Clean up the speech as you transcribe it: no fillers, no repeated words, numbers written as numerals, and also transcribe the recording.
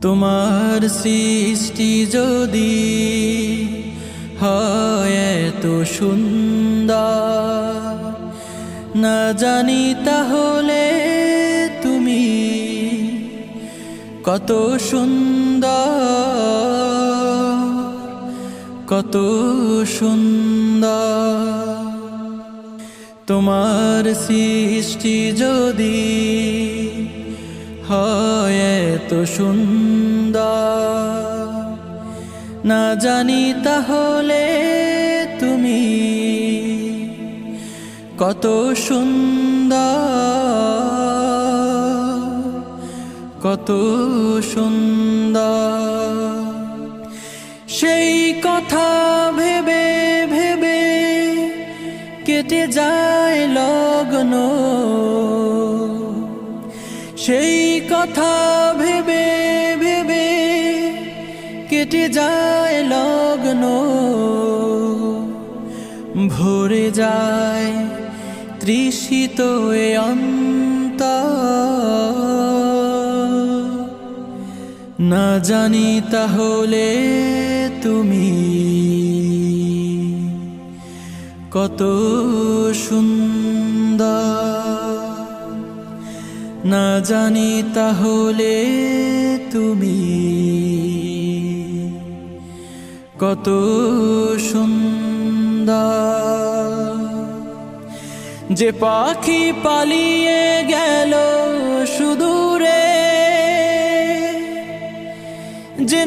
তোমার সৃষ্টি যদি হয় এত সুন্দর, না জানি তাহলে তুমি কত সুন্দর, কত সুন্দর। তোমার সৃষ্টি যদি হয় এত সুন্দর, না জানি তাহলে তুমি কত সুন্দর, কত সুন্দর। সেই কথা ভেবে ভেবে কেটে যায় লগ্ন, সেই কথা ভেবে ভেবে কেটে যায় লগ্ন। ভরে যায় তৃষিত এ অন্তর, না জানি তাহলে তুমি কত সুন্দর, না জানি তাহলে তুমি কত সুন্দর। যে পাখি পালিয়ে গেল সুদূরে, যে